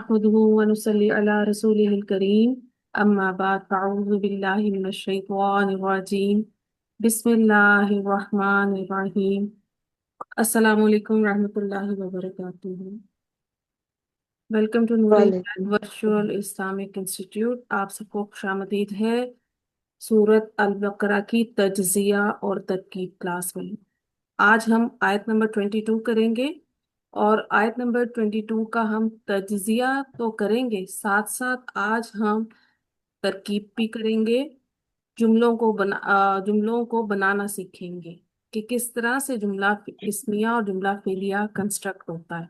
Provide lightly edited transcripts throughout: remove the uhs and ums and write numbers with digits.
نحمده ونصلي على رسوله الكريم أما بعد فأعوذ بالله من الشيطان الرجيم بسم الله الرحمن الرحيم السلام علیکم ورحمۃ اللہ وبرکاتہ. ویلکم ٹو نوری وعلیکم ورچوئل اسلامک انسٹیٹیوٹ. آپ سب کو خوش آمدید ہے سورت البقرہ کی تجزیہ اور ترکیب کلاس میں. آج ہم آیت نمبر 22 کریں گے، اور آیت نمبر 22 کا ہم تجزیہ تو کریں گے، ساتھ ساتھ آج ہم ترکیب بھی کریں گے. جملوں کو بنانا سیکھیں گے کہ کس طرح سے جملہ اسمیہ اور جملہ فعلیہ کنسٹرکٹ ہوتا ہے.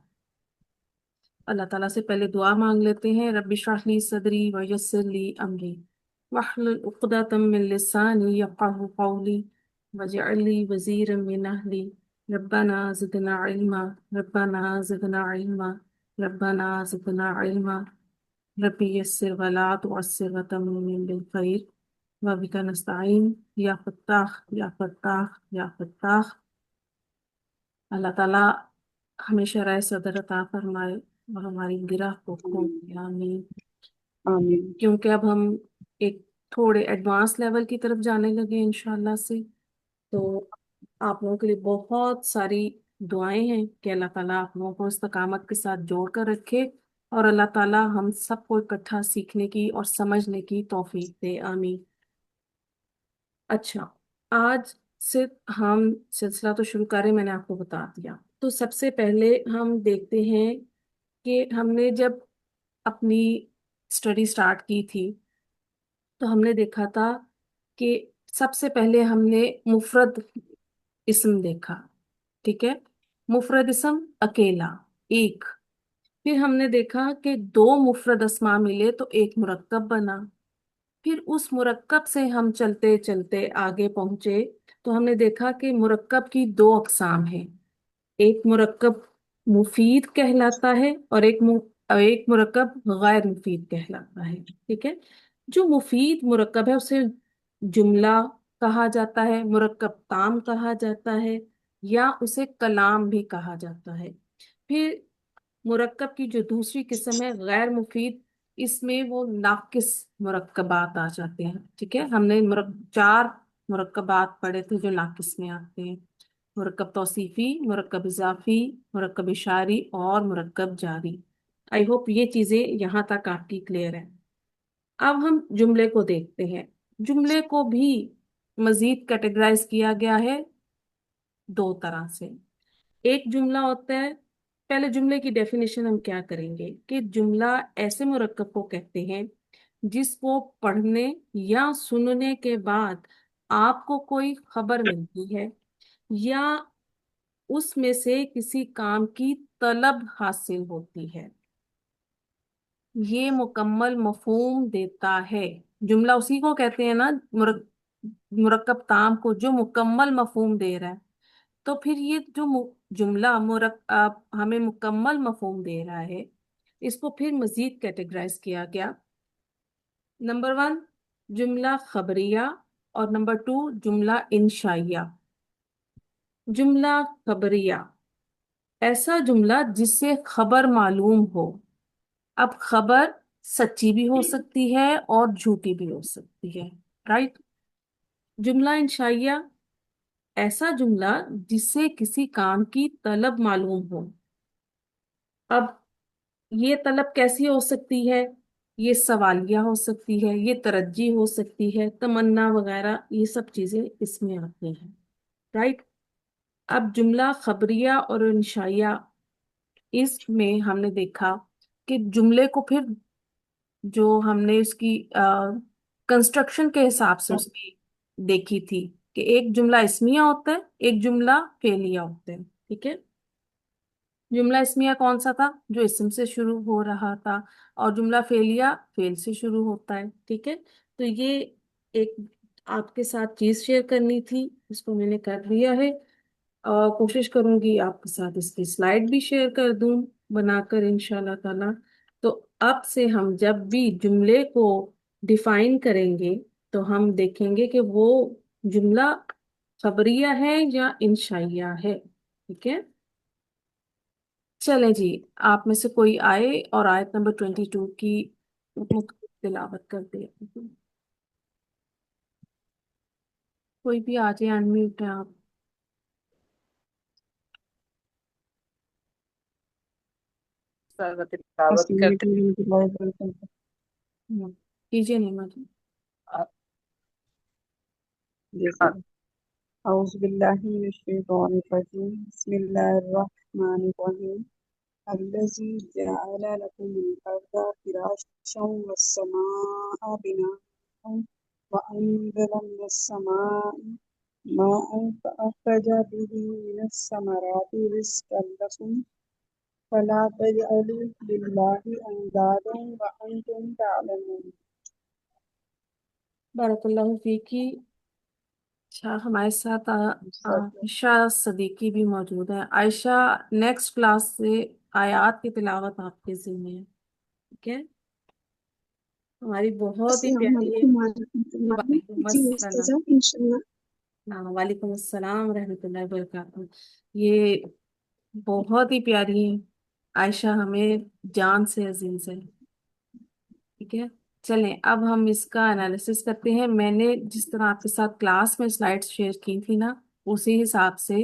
اللہ تعالیٰ سے پہلے دعا مانگ لیتے ہیں. رب اشرح لی صدری ویسر لی امری واحلل عقدۃ من لسانی یفقہوا قولی واجعل لی وزیرا من اہلی ربنا زدنا علما ربنا زدنا علما ربنا زدنا علما ربی یسر ولا تعسر وتمم بالخیر وبک نستعین یا فتاح یا فتاح یا فتاح. اللہ تعالیٰ ہمیشہ رائے صدر عطا فرمائے اور ہماری گرہ کو کھول دے. آمین. آمین کیونکہ اب ہم ایک تھوڑے ایڈوانس لیول کی طرف جانے لگے انشاءاللہ سے، تو آپ لوگوں کے لیے بہت ساری دعائیں ہیں کہ اللہ تعالیٰ آپ لوگوں کو استقامت کے ساتھ جوڑ کر رکھے، اور اللہ تعالیٰ ہم سب کو اکٹھا سیکھنے کی اور سمجھنے کی توفیق دے. آمین. اچھا، آج سے ہم سلسلہ تو شروع کریں، میں نے آپ کو بتا دیا. تو سب سے پہلے ہم دیکھتے ہیں کہ ہم نے جب اپنی اسٹڈی سٹارٹ کی تھی تو ہم نے دیکھا تھا کہ سب سے پہلے ہم نے مفرد اسم دیکھا. ٹھیک ہے، مفرد اسم اکیلا ایک. پھر ہم نے دیکھا کہ دو مفرد اسما ملے تو ایک مرکب بنا. پھر اس مرکب سے ہم چلتے چلتے آگے پہنچے تو ہم نے دیکھا کہ مرکب کی دو اقسام ہیں. ایک مرکب مفید کہلاتا ہے اور ایک مرکب غیر مفید کہلاتا ہے. ٹھیک ہے، جو مفید مرکب ہے اسے جملہ کہا جاتا ہے، مرکب تام کہا جاتا ہے، یا اسے کلام بھی کہا جاتا ہے. پھر مرکب کی جو دوسری قسم ہے غیر مفید، اس میں وہ ناقص مرکبات آ جاتے ہیں. ٹھیک ہے، ہم نے چار مرکبات پڑھے تھے جو ناقص میں آتے ہیں: مرکب توصیفی، مرکب اضافی، مرکب اشاری اور مرکب جاری. آئی ہوپ یہ چیزیں یہاں تک آپ کی کلیئر ہے. اب ہم جملے کو دیکھتے ہیں. جملے کو بھی مزید کیٹیگرائز کیا گیا ہے دو طرح سے. ایک جملہ ہوتا ہے، پہلے جملے کی ڈیفینیشن ہم کیا کریں گے کہ جملہ ایسے مرکب کو کہتے ہیں جس کو پڑھنے یا سننے کے بعد آپ کو کوئی خبر ملتی ہے یا اس میں سے کسی کام کی طلب حاصل ہوتی ہے، یہ مکمل مفہوم دیتا ہے. جملہ اسی کو کہتے ہیں نا، مرکب تام کو جو مکمل مفہوم دے رہا ہے. تو پھر یہ جو جملہ ہمیں مکمل مفہوم دے رہا ہے، اس کو پھر مزید کیٹیگرائز کیا گیا. نمبر 1 جملہ خبریہ، اور نمبر 2 جملہ انشائیہ. جملہ خبریہ ایسا جملہ جس سے خبر معلوم ہو. اب خبر سچی بھی ہو سکتی ہے اور جھوٹی بھی ہو سکتی ہے، رائٹ. جملہ انشائیہ ایسا جملہ جس سے کسی کام کی طلب معلوم ہو. اب یہ طلب کیسی ہو سکتی ہے؟ یہ سوالیہ ہو سکتی ہے، یہ ترجی ہو سکتی ہے، تمنا وغیرہ، یہ سب چیزیں اس میں آتی ہیں، رائٹ. اب جملہ خبریہ اور انشائیہ، اس میں ہم نے دیکھا کہ جملے کو پھر جو ہم نے اس کی کنسٹرکشن کے حساب سے اس کی دیکھی تھی کہ ایک جملہ اسمیہ ہوتا ہے، ایک جملہ فعلیہ ہوتا ہے. ٹھیک ہے، جملہ اسمیہ کون سا تھا؟ جو اسم سے شروع ہو رہا تھا، اور جملہ فعلیہ فعل سے شروع ہوتا ہے. ٹھیک ہے، تو یہ ایک آپ کے ساتھ چیز شیئر کرنی تھی، اس کو میں نے کر لیا ہے، اور کوشش کروں گی آپ کے ساتھ اس کی سلائڈ بھی شیئر کر دوں بنا کر انشاءاللہ تعالی. تو اب سے ہم جب بھی جملے کو ڈیفائن کریں گے تو ہم دیکھیں گے کہ وہ جملہ خبریہ ہے یا انشائیہ ہے. ٹھیک ہے، चले जी, आप में से कोई आए और आयत नंबर 22 की तिलावत कर दे। कोई भी आ जाए, अनम्यूट है आप। तिलावत अस्सलाम करते वालेकुम warahmatullahi wabarakatuh। कीजिए नीमा जी। जैसे औज़ु बिल्लाहि मिनश शैतानिर रजीम बिस्मिल्लाहिर रहमानिर रहीम अल्लज़ी जअला लकुमुल अर्दा फिराशम वस समाअ बिनाअन व अंज़ला मिनस समाइ माअन फअख़रज बिही मिनस समराति रिज़्क़न लकुम फला तजअलू लिल्लाहि अंदादन व अंतुम तअलमून। बारकल्लाहु फीकी। अच्छा, हमारे साथ आयशा सदीकी भी मौजूद है। आयशा, नेक्स्ट क्लास से आयत की तिलावत आपके जिम्मे है, ठीक है? हमारी बहुत ही अस्सलाम प्यारी है। वालेकुम warahmatullahi। वालेकुम जी अस्सलाम। उस्ताजा इंशाल्लाह। हाँ, वालेकुम अस्सलाम रहमतुल्लाहि वबरकातुहू। ये बहुत ही प्यारी है आयशा, हमें जान से अजीज है, ठीक है? चलें, अब हम इसका एनालिसिस करते हैं। मैंने जिस तरह आपके साथ क्लास में स्लाइड्स शेयर की थी ना, उसी हिसाब से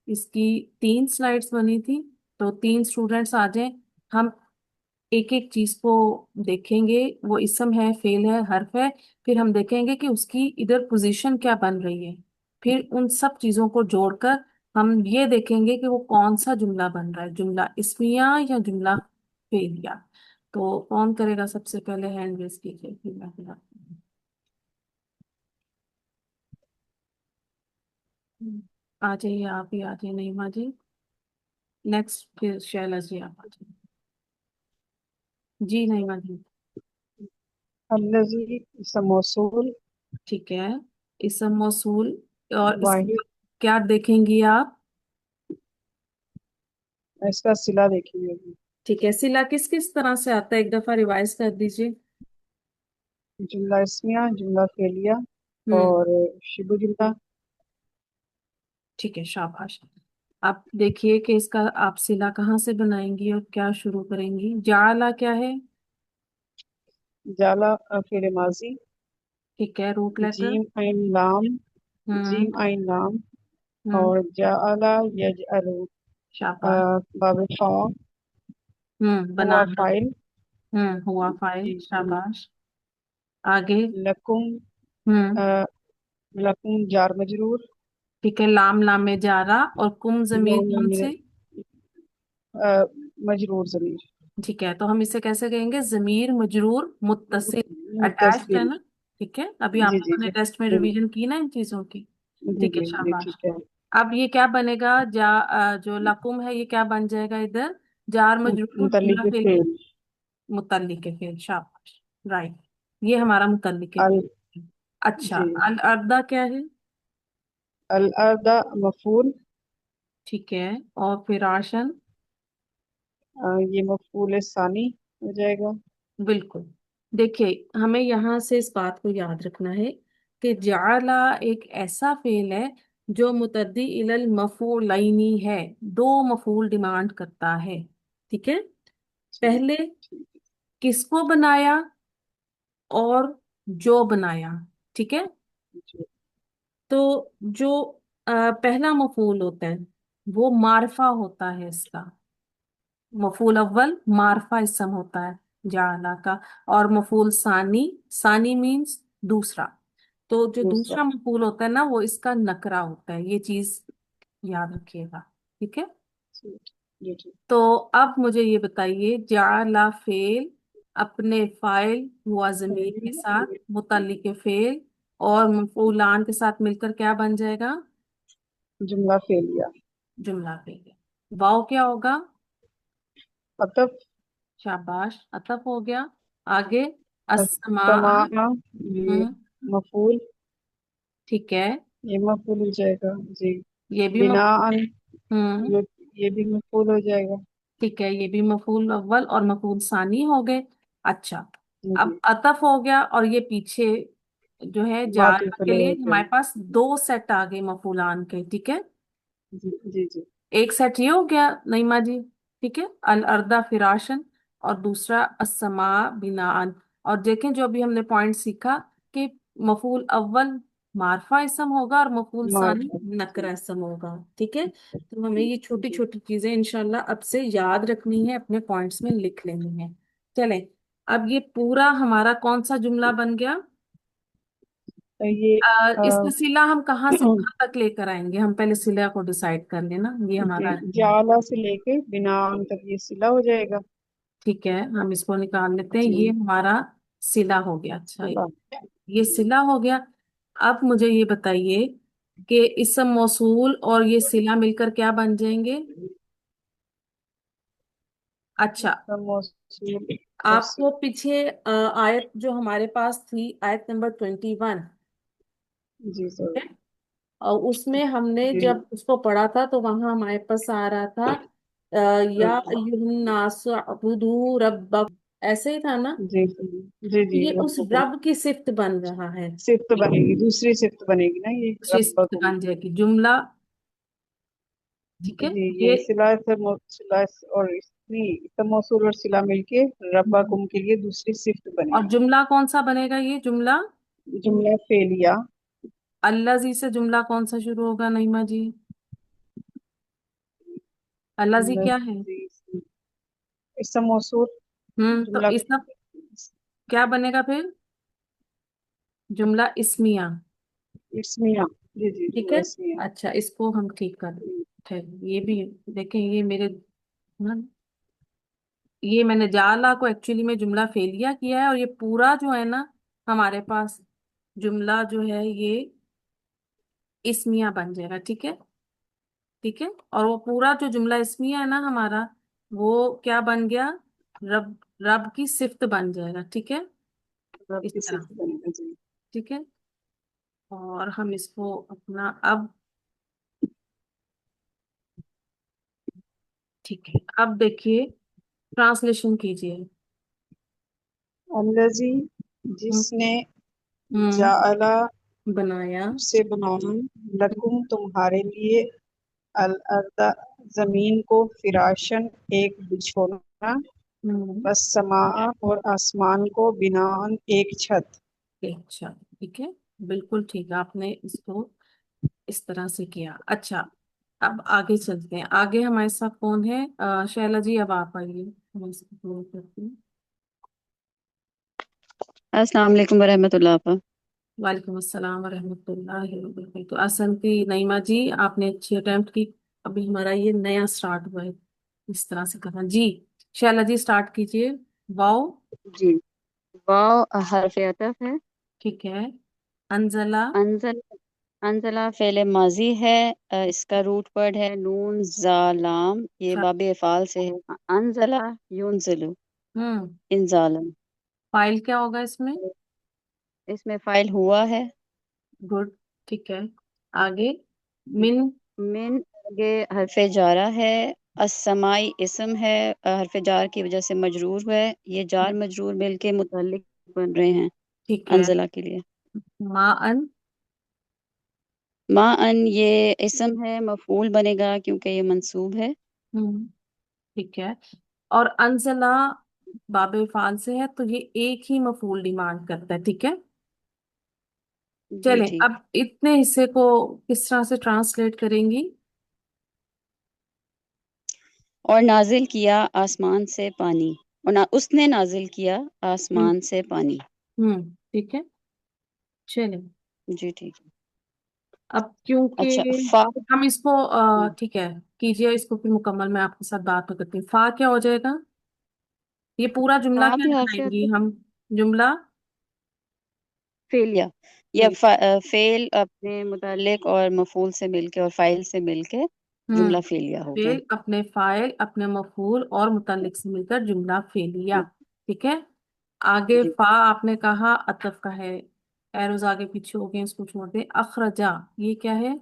इसकी 3 स्लाइड्स बनी थी। तो 3 स्टूडेंट्स आ जाएं, हम एक एक चीज को देखेंगे। वो इसम है, फेल है, हर्फ है। फिर हम देखेंगे कि उसकी इधर पोजीशन क्या बन रही है। फिर उन सब चीजों को जोड़कर हम ये देखेंगे कि वो कौन सा जुमला बन रहा है, जुमला इस्मिया या जुमला फेलिया। तो कौन करेगा सबसे पहले? हैंड रेस कीजिए, फिर मैं बताती हूँ। आ जाइए, आप ही आ जाइए नईमा जी। नेक्स्ट फिर शैला जी, आप आ जाइए। जी नईमा जी। अल्लज़ी इसम मौसूल ठीक है, इसम मौसूल। और इसके वाहिद, बाद क्या देखेंगी आप? इसका सिला देखिए। ठीक है, सिला किस किस तरह से आता है, एक दफा रिवाइज कर दीजिए। जुमला इस्मिया, जुमला फेलिया हम्म। और शिबु जुमला। ठीक है, शाबाश। आप देखिए कि इसका आप सिला कहाँ से बनाएंगी और क्या शुरू करेंगी। जाला क्या है? जाला फेल माजी। ठीक है, रूट लेटर। जीम आइन लाम, हम्म। जीम आइन लाम हम्म। और जाअला यजअलु शाबाश। बाब फा हुआ बनाना। फाइल। हुआ फाइल, जी जी। शाबाश। आगे। लकुम हम्म। लकुम जार मजरूर। ठीक है, लाम लाम में जारा और कुम जमीर लौम कौन से? मजरूर जमीर। ठीक है, तो हम इसे कैसे कहेंगे? जमीर मजरूर मुत्तसिल, अटैच्ड है मुतसिल। ना। ठीक है, अभी जी आप जी लोगों ने जी। टेस्ट में रिवीजन की ना इन चीजों की। जी ठीक है, जी जी शाबाश। ठीक है। अब ये क्या बनेगा? जो लकुम है, ये क्या बन जाएगा इधर? जार मजरूर जुमला मुतल्लिक फेल, फेल। मुतल्लिक है फेल, शाबाश। राइट, ये हमारा मुतल्लिक है अल फेल। अच्छा, जी। अल अर्दा क्या है? अल अर्दा मफूल। ठीक है, और फिर आशन। ये मफूल सानी हो जाएगा। बिल्कुल। देखिए, हमें यहाँ से इस बात को याद रखना है कि जाला एक ऐसा फेल है जो मुतद्दी इलल मफूलैनी है, 2 मफूल डिमांड करता है। ठीक है, ठीक पहले ठीक। किसको बनाया और जो बनाया। ठीक है, जी तो जो पहला मफूल होता है वो मारफा होता है इसका। मफूल अव्वल मारफा इसम होता है जाला का। और मफूल सानी, सानी मीन्स दूसरा। तो जो दूसरा। दूसरा मफूल होता है ना, वो इसका नकरा होता है। ये चीज याद रखिएगा, ठीक है? ठीक। जी ठीक। तो अब मुझे ये बताइए, जाला फेल अपने फाइल हुआ जमीर के साथ, मुतल्लिक फेल और मफूलान के साथ मिलकर क्या बन जाएगा? जुमला फेलिया। जुमला फेल। वाव क्या होगा? अतफ। शाबाश, अतफ हो गया। आगे, अस्मा। समा ये हम्म। मफूल। ठीक है, ये मफूल हो जाएगा जी। ये भी बिनाअन हम्म। ये ये भी मफूल हो जाएगा। ठीक है, ये भी मफूल अव्वल और मफूल सानी हो गए। अच्छा, जी। अब अतफ हो गया और ये पीछे जो है जारा मातूफ के लिए अलैह है। हमारे पास 2 सेट आ गए मफूलान के। ठीक है, जी जी जी। एक सेट ये हो गया नईमा जी। ठीक है, अल अर्दा फिराशन, और दूसरा अस्समा बिनाअन। और देखें जो अभी हमने पॉइंट सीखा कि मफूल अव्वल मारफा इसम होगा और मफूल सानी मार्फत। नकरा इसम होगा। ठीक है, तो हमें ये छोटी छोटी चीजें इंशाल्लाह अब से याद रखनी है, अपने पॉइंट्स में लिख लेनी है। चलें, अब ये पूरा हमारा कौन सा जुमला बन गया? तो ये इसका सिला हम कहाँ से कहाँ तक लेकर आएंगे? हम पहले सिला को डिसाइड कर लेना, ये हमारा। जाला से लेके बिना तक ये सिला हो जाएगा। ठीक है, हम इसको निकाल लेते हैं, ये जी। हमारा सिला हो गया। अच्छा, सिला। ये सिला हो गया। अब मुझे ये बताइए कि इसम मौसूल और ये सिला मिलकर क्या बन जाएंगे? अच्छा, इसका मौसूल और आपको पीछे आयत जो हमारे पास थी, आयत नंबर 21, जी सर। और उसमें हमने जी जब उसको पढ़ा था तो वहां हमारे पास आ रहा था या अय्युहन्नास अबुदू रब्बक, ऐसे ही था ना? जी जी जी ये उस रब्बकुम। रब की सिफ्त बन रहा है, सिफ्त बनेगी, दूसरी सिफ्त बनेगी ना ये सिफ्त रब्बकुम। बन जाएगी जुमला। ठीक है, जी ये ये सिला से सिला और इसका मौसूल और सिला मिलके रब्बकुम के लिए दूसरी सिफ्त और बनेगी। जुमला कौन सा बनेगा? ये जुमला जुमला फेलिया। अल्लाजी से जुमला कौन सा शुरू होगा नईमा जी? अल्लाजी क्या है? इसका मौसूल तो जुमला इसका क्या बनेगा फिर? जुमला इस्मिया। इस्मिया। जी जी ठीक जुमला है, इस्मिया। अच्छा इसको हम ठीक कर थे, ये भी देखें, ये मेरे ना, ये मैंने जाला को एक्चुअली में जुमला फेलिया किया है, और ये पूरा जो है ना हमारे पास जुमला जो है ये इस्मिया बन जाएगा। ठीक है, ठीक है, और वो पूरा जो जुमला इस्मिया है ना हमारा, वो क्या बन गया? रब, रब की सिफ्त बन जाएगा। ठीक है, रब इस की तरह। सिफ्त बनेगा जी। ठीक है, और हम इसको अपना अब, ठीक है, अब देखिए, ट्रांसलेशन कीजिए। अल्लाजी हम्म जिसने हम्म, जाअला बनाया। से बनाया लकुम तुम्हारे लिए अल अर्दा जमीन को फिराशन एक बिछोना हम्म, बस समा और आसमान को बिनान एक छत। अच्छा, ठीक है, बिल्कुल ठीक है, आपने इसको इस तरह से किया। अच्छा, अब आगे चलते हैं, आगे हमारे साथ कौन है? शैला जी, अब आप आइए, हम इसको पूरा करते हैं। अस्सलाम वालेकुम वरहमतुल्लाह आपा। वालेकुम अस्सलाम वरहमतुल्लाहि वबरकातुहू। तो असन की नईमा जी, आपने अच्छी अटेम्प्ट की। अभी हमारा ये नया स्टार्ट हुआ है, इस तरह से करना जी। शैला जी स्टार्ट कीजिए। वाओ। जी, वाव हर्फ अतफ है। ठीक है, अनजला। अंजल, अंजला फेले माजी है। इसका रूट वर्ड है नून जालाम, ये फ- बाबे अफ़ाल से है। अंजला युनजिलु हम्म, इंजालन। फाइल क्या होगा इसमें? इसमें फाइल हुआ है। गुड, ठीक है, आगे। मिन। मिन आगे हरफे जारा है। अस्समाई इसम है, हरफे जार की वजह से मजरूर है। ये जार मजरूर मिलके मुतल्लिक बन रहे हैं ठीक है, अंजला के लिए। मा अन। मा अन ये इसम है, मफूल बनेगा क्योंकि ये मंसूब है। हम्म, ठीक है, और अनजला बाबे फाल से है, तो ये एक ही मफूल डिमांड करता है। ठीक है, जी चलें, ठीक। अब इतने हिस्से को किस तरह से ट्रांसलेट करेंगी? और नाजिल किया आसमान से पानी, और ना उसने नाजिल किया हम्म आसमान से पानी। ठीक है, चलें, जी ठीक है। अब क्योंकि अच्छा फा। हम इसको ठीक है, कीजिए इसको, फिर मुकम्मल मैं आपके साथ बात करती हूँ। फा क्या हो जाएगा? ये पूरा जुमला फा क्या भी लगाएंगी हर्फ हम? जुमला फेल या फेल। फेल अपने मुतालिक और मफूल से मिलके और फाइल से मिलके हम्म, जुमला फेलिया हो गया। फेल अपने फाइल अपने मफूल और मुतल्लिक से मिलकर जुमला फेलिया। ठीक है, आगे जी फा आपने कहा अतफ का है, एरोज आगे पीछे हो गए, इसको छोड़ दे। अखरजा, ये क्या है?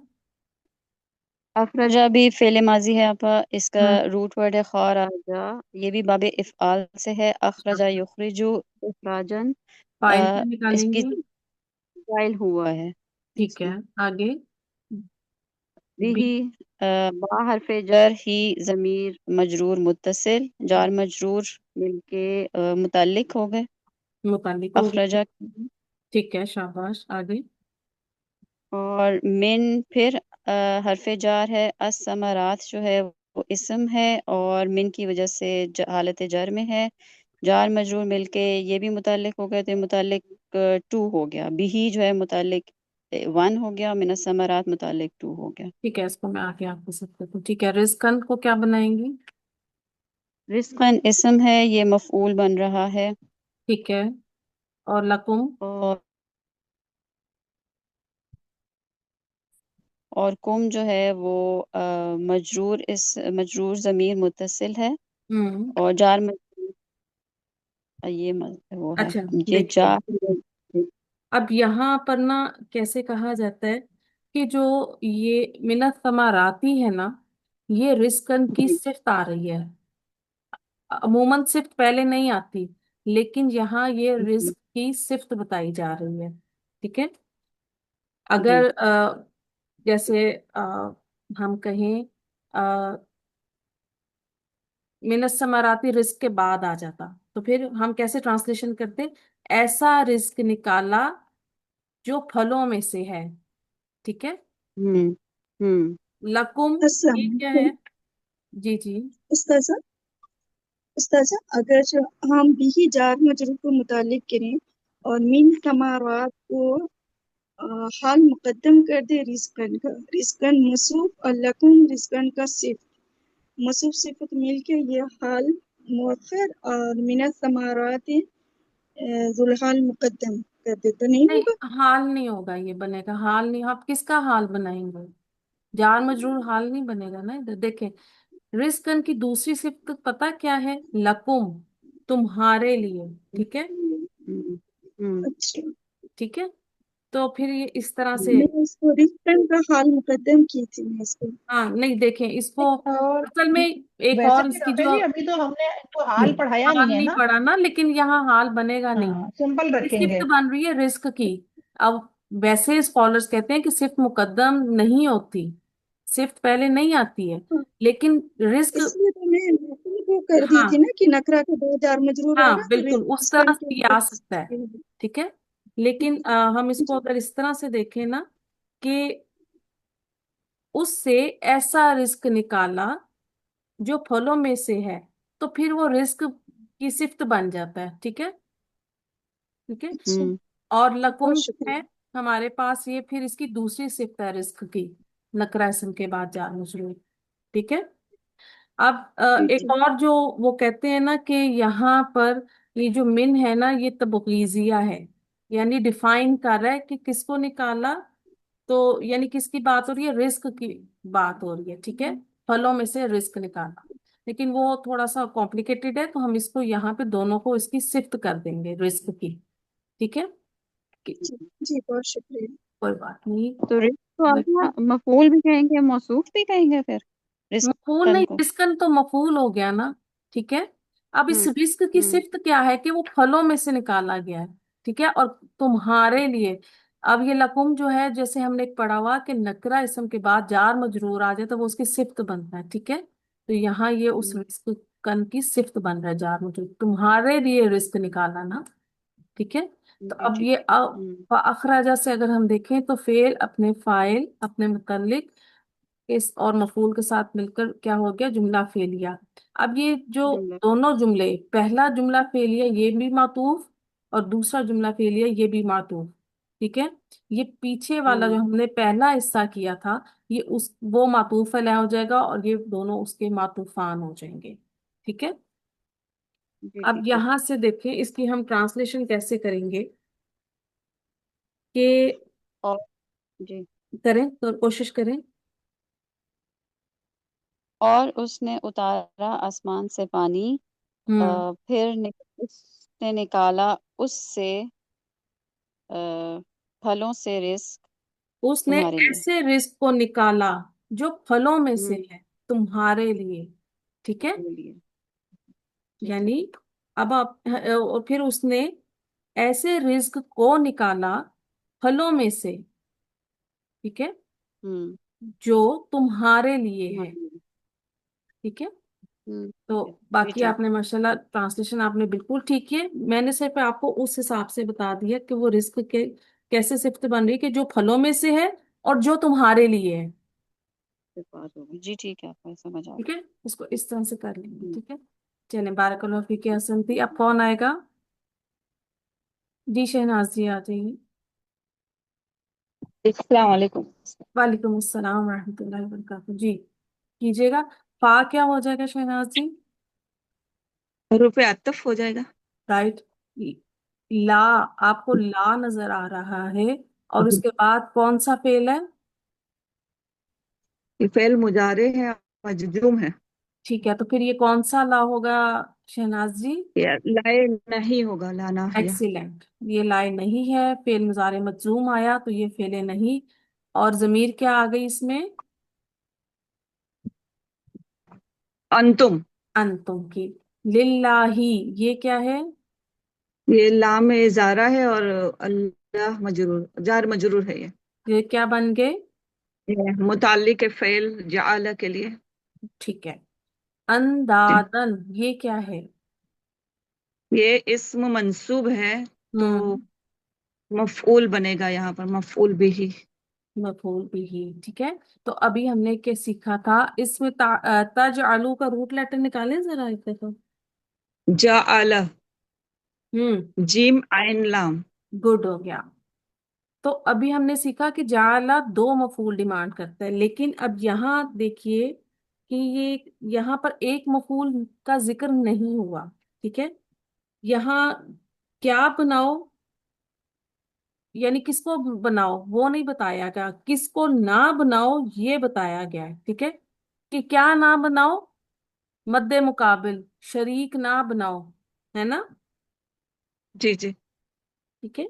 अखरजा भी फेले माजी है आपा। इसका हम्म, रूट वर्ड है खाराजा, ये भी बाबे इफ़आल से है। अखरजा युखरिजु इखराजन। फाइल अ, क्या इसकी निकालेंगे? फाइल हुआ है। ठीक है, आगे। भी। بھی با حرف جر ہی ضمیر مجرور متصل جار مجرور مل کے متعلق ہو گئے متعلق ہو گیا. اخرجہ. ٹھیک ہے، شاباش. آگے. اور من پھر حرف جار ہے. الثمرات جو ہے وہ اسم ہے اور من کی وجہ سے حالت جر میں ہے. جار مجرور مل کے یہ بھی متعلق ہو گئے تو یہ متعلق 2 ہو گیا. بھی جو ہے متعلق 1 ہو گیا. من الثمرات متعلق 2 ہو گیا. ٹھیک ہے، اس کو میں آگے آپ کو سب کرتا ہوں. ٹھیک ہے، رزقن کو کیا بنائیں گی؟ رزقاً اسم ہے، یہ مفعول بن رہا ہے. ٹھیک ہے. اور لکم؟ اور کم جو ہے وہ مجرور ضمیر متصل ہے ہوں. اور جار مجرور یہ وہ ہے اچھا، یہ دیکھیے، جار. اب یہاں پر نا کیسے کہا جاتا ہے کہ جو یہ منت ثمراتی ہے نا، یہ رزقن کی جی صفت آ رہی ہے. عموماً صفت پہلے نہیں آتی، لیکن یہاں یہ جی رزق کی صفت بتائی جا رہی ہے. ٹھیک ہے. جی اگر جیسے ہم کہیں من الثمراتی رزق کے بعد آ جاتا، تو پھر ہم کیسے ٹرانسلیشن کرتے؟ ایسا رزق نکالا جو پھلوں میں سے ہے. ٹھیک ہے. ہوں ہوں لکم، السلام یہ کیا علیکم ہے؟ جی جی. استاذہ. استاذہ اگر جو ہم بھی جار مجرور کو متعلق کریں اور من ثمرات کو حال مقدم کر دے رزقن کا، رزقن موصوف اور لکم رزقن کا صفت، موصوف صفت مل کے یہ حال مؤخر اور من الثمرات ذوالحال مقدم کر دے تو نہیں نہیں، ہوگا؟ حال نہیں ہوگا، یہ بنے گا حال نہیں. آپ کس کا حال بنائیں گے؟ جار مجرور حال نہیں بنے گا نا. ادھر دیکھیں، رزقن کی دوسری صفت پتہ کیا ہے؟ لکم، تمہارے لیے. ٹھیک ہے. ہوں ہوں اچھا، ٹھیک ہے. تو پھر یہ اس طرح سے. میں اس کو رزقن کا حال مقدم کی تھی میں اس کو. ہاں، نہیں دیکھیں اس کو اور اصل میں ایک ویسے اور بھی اس کی رافع جو جی ابھی تو ہم نے ان کو حال پڑھایا حال نہیں ہے نہیں نا. پڑا نا، لیکن یہاں حال بنے گا نہیں. ہاں سمپل یہ رکھیں گے. صفت بن رہی ہے رزق کی. اب ویسے اسکالرس کہتے ہیں کہ صفت مقدم نہیں ہوتی، صفت پہلے نہیں آتی ہے، ہاں، لیکن رزق. اس لیے تو میں نقل کو کر دی ہاں تھی نا کہ نکرا کے دو جار مجرور آ ہاں، رہا تو بالکل اس طرح رزقن کے سے یہ آ سکتا ہے. اوپر. ٹھیک ہے. لیکن ہم اس کو جی اگر اس طرح سے دیکھیں نا کہ اس سے ایسا رزق نکالا جو پھلوں میں سے ہے، تو پھر وہ رزق کی صفت بن جاتا ہے. ٹھیک ہے. ٹھیک ہے. اچھا، ہوں اور بہت لکم شکریہ. ہے ہمارے پاس، یہ پھر اس کی دوسری صفت ہے رزق کی، نکرہ اسم کے بعد جار مجرور. ٹھیک ہے. اب جی ایک جی اور جو وہ کہتے ہیں نا کہ یہاں پر یہ جو من ہے نا یہ تبغیضیہ ہے، یعنی ڈیفائن کر رہا ہے کہ کس کو نکالا. تو یعنی کس کی بات ہو رہی ہے؟ رزق کی بات ہو رہی ہے. ٹھیک ہے. پھلوں میں سے رزق نکالا، لیکن وہ تھوڑا سا کمپلیکیٹڈ ہے، تو ہم اس کو یہاں پہ دونوں کو اس کی صفت کر دیں گے رزق کی. ٹھیک ہے. جی جی بہت شکریہ. کوئی بات نہیں. تو رزق کو آپ مفعول بھی کہیں گے موصوف بھی کہیں گے پھر مفعول رزقن نہیں، کو. رزقن تو مفعول ہو گیا نا. ٹھیک ہے. اب اس ہوں رزق کی ہوں صفت کیا ہے کہ وہ پھلوں میں سے نکالا گیا ہے. ٹھیک ہے. اور تمہارے لیے. اب یہ لکم جو ہے، جیسے ہم نے ایک پڑھا ہوا کہ نکرہ اسم کے بعد جار مجرور آ جائے تو وہ اس کی صفت بنتا ہے. ٹھیک ہے. تو یہاں یہ اس ہوں رزق کن کی صفت بن رہا ہے جار مجرور، تمہارے لیے رزق نکالا نا. ٹھیک ہے. تو جی اب جی یہ ہوں اخراجہ سے اگر ہم دیکھیں تو فعل اپنے فاعل اپنے متعلق اس اور مفعول کے ساتھ مل کر کیا ہو گیا؟ جملہ فعلیہ. اب یہ جو جملہ. دونوں جملے، پہلا جملہ فعلیہ یہ بھی معطوف اور دوسرا جملہ فعلیہ یہ بھی معطوف. ٹھیک ہے. یہ پیچھے والا ہوں جو ہم نے پہلا حصہ کیا تھا، یہ وہ معطوف علیہ ہو جائے گا اور یہ دونوں اس کے معطوفان ہو جائیں گے. ٹھیک ہے. جی اب جی ٹھیک. یہاں سے دیکھیں اس کی ہم ٹرانسلیشن کیسے کریں گے کہ اور جی کریں تو کوشش کریں. اور اس نے اتارا آسمان سے پانی ہوں. پھر اس نے نکالا اس سے پھلوں سے رزق اس نے تمہارے لیے. ایسے رزق کو نکالا جو پھلوں میں سے ہوں ہے تمہارے لیے. ٹھیک ہے. تمہارے لیے. جی ٹھیک. یعنی اب آپ اور پھر اس نے ایسے رزق کو نکالا پھلوں میں سے. ٹھیک ہے. ہوں जो तुम्हारे लिए है। ठीक है। तो जी बाकी ठीक। आपने माशाल्लाह ट्रांसलेशन आपने बिल्कुल ठीक किए। मैंने सिर्फ आपको उस हिसाब से बता दिया कि वो रिस्क के कैसे सिफ्त बन रही है, कि जो फलों में से है और जो तुम्हारे लिए है। बात होगी जी, ठीक है, आपको समझ आ ठीक गया। है, इसको इस तरह से कर लेंगे। हम्म। ठीक है। चलें, बारकल्लाह फीक हसन थी। अब कौन आएगा? जी शहनाज जी आ जाइए। अस्सलाम वालेकुम। वालेकुम अस्सलाम रहमतुल्लाहि व बरकातहू। जी कीजिएगा। फा क्या हो जाएगा शहनाज जी? रुपए अतफ हो जाएगा। राइट। ला, आपको ला नजर आ रहा है और उसके बाद कौन सा फेल है? ये फेल मुजारे है, मजजूम है। ठीक है, तो फिर ये कौन सा ला होगा शहनाज जी? ये लाए नहीं होगा, लाना हिया। एक्सीलेंट। ये लाए नहीं है, फेल मुजारे मजूम आया तो ये फेले नहीं। और जमीर क्या आ गई इसमें? अंतुम। अंतुम की। लिल्लाही, ये क्या है? ये लाम इजारा है और अल्लाह मजरूर, जार मजरूर है ये। ये क्या बन गए? मुतालिक फेल जाला के लिए। ठीक है। अंदादन, ये क्या है? ये इस्म मंसूब है, तो हम्म। मफऊल बनेगा यहाँ पर, मफऊल बिही। मफूल बिही। ठीक है। तो अभी हमने क्या सीखा था इसमें? तज आलू का रूट लेटर निकालें जरा एक दफा। जाला, हम्म। जीम आइन लाम। गुड हो गया। तो अभी हमने सीखा कि जाला दो मफूल डिमांड करता है, लेकिन अब यहाँ देखिए कि ये यहाँ पर एक मफूल का जिक्र नहीं हुआ। ठीक है। यहाँ क्या बनाओ, यानी किसको बनाओ वो नहीं बताया गया, किसको ना बनाओ ये बताया गया है। ठीक है। कि क्या ना बनाओ? मद्दे मुकाबिल, शरीक ना बनाओ, है ना? जी जी। ठीक है।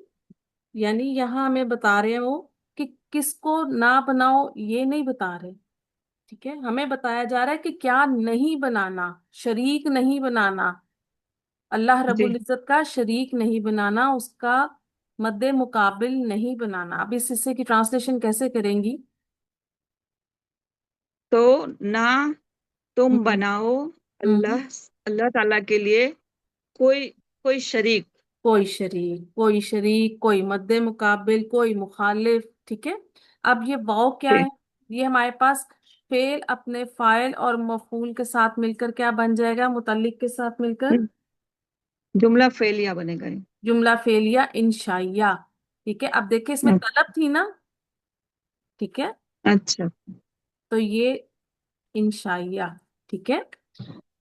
यानी यहाँ हमें बता रहे हैं वो कि किसको ना बनाओ ये नहीं बता रहे। ठीक है, हमें बताया जा रहा है कि क्या नहीं बनाना, शरीक नहीं बनाना, अल्लाह जी, रब्बुल इज्जत का शरीक नहीं बनाना, उसका मद्दे मुकाबिल नहीं बनाना। अब इस हिस्से की ट्रांसलेशन कैसे करेंगी? तो ना तुम हम्म। बनाओ हम्म। अल्लाह, अल्लाह ताला के लिए कोई कोई शरीक। कोई शरीक, कोई शरीक, कोई मद्दे मुकाबिल, कोई मुखालिफ। ठीक है। अब ये वाव क्या जी। है? ये हमारे पास फेल अपने फाइल और मफूल के साथ मिलकर क्या बन जाएगा, मुतल्लिक के साथ मिलकर? जुमला फेलिया बनेगा ये। जुमला फेलिया इंशाइया। ठीक है। अब देखिए इसमें तलब थी ना। ठीक है। अच्छा। तो ये इंशाइया। ठीक है।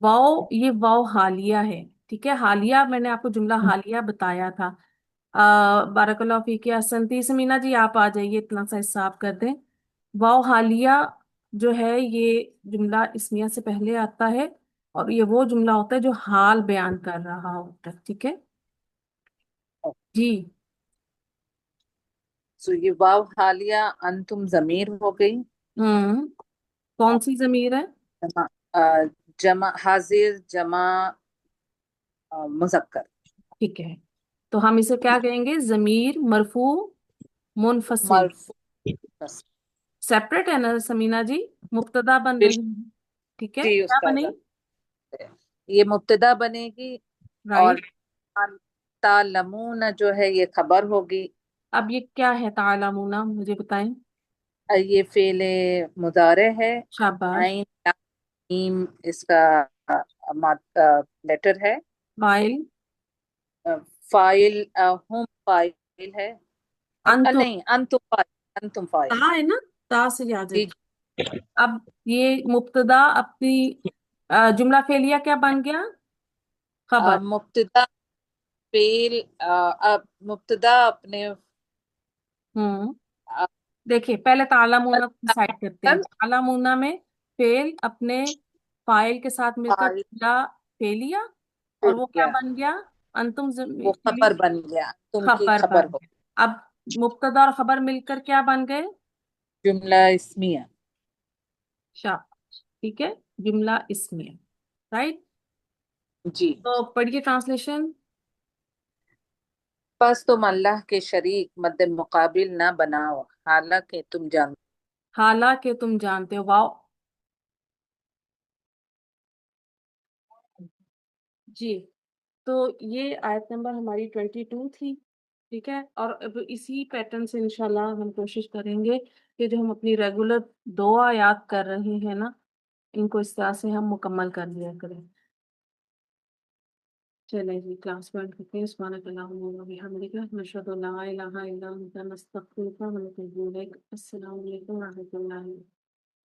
वाओ, ये वाओ हालिया है। ठीक है। हालिया मैंने आपको जुमला हालिया बताया था। बारकल्लाह फीक असंती समीना जी, आप आ जाइए, इतना सा हिसाब कर दें। वाओ हालिया जो है ये जुमला इसमिया से पहले आता है, और ये वो जुमला होता है जो हाल बयान कर रहा होता है। ठीक है जी। सो ये वाव हालिया अंतुम जमीर हो गई। हम्म। कौन सी जमीर है? जमा जमा हाजिर जमा मुजक्कर। ठीक है। तो हम इसे क्या कहेंगे? जमीर मरफू मुनफसिल। मरफू बस। सेपरेट है ना समीना जी? मुब्तदा बन रही बिल्कुल है। ठीक है, जी क्या बनी? उस्ताद, ये मुब्तदा बनेगी और राइट। तालमून जो है ये खबर होगी। अब ये क्या है तालामुना, मुझे बताएं। ये फेले मुजारे है। शाबाश। आइन मीम इसका लेटर है। वाइल। फाइल हम फाइल है। अंतुम। नहीं अंतुम फाइल, अंतुम ता फाइल। है ना? ता से याद जी रखिए। अब ये मुब्तदा अपनी जुमला फेलिया क्या बन गया? खबर। मुब्तदा फेल अब मुब्तदा अपने हम्म। अ, देखिए पहले तालामुना को डिसाइड करते हैं। पर तालामुना में फेल अपने फाइल के साथ मिलकर फाइल जुमला फेलिया, और फेल वो क्या गया, बन गया? अंतुम वो के लिए खबर बन गया, तुम की खबर खबर बन हो। गया। अब मुब्तदा और खबर मिलकर क्या बन गए? जुमला इस्मिया। शाबाश। ठीक है, जुमला इसमें। राइट। जी। तो पढ़िए ट्रांसलेशन। बस तुम अल्लाह के शरीक मद्दे मुकाबिल ना बनाओ, हालांकि तुम जानते हालांकि तुम जानते हो, वाओ। जी। तो ये आयत नंबर हमारी 22 थी। ठीक है, और अब इसी पैटर्न से इंशाल्लाह हम कोशिश करेंगे कि जो हम अपनी रेगुलर 2 आयात कर रहे हैं ना, इनको इस तरह से हम मुकम्मल कर लिया करें। चलें जी, क्लास बंद करते हैं। सुब्हानकल्लाहुम्मा व बिहम्दिका, नशहदु अन ला इलाहा इल्ला अंता, नस्तगफिरुका व नतूबु इलैक। अस्सलामु अलैकुम व रहमतुल्लाहि।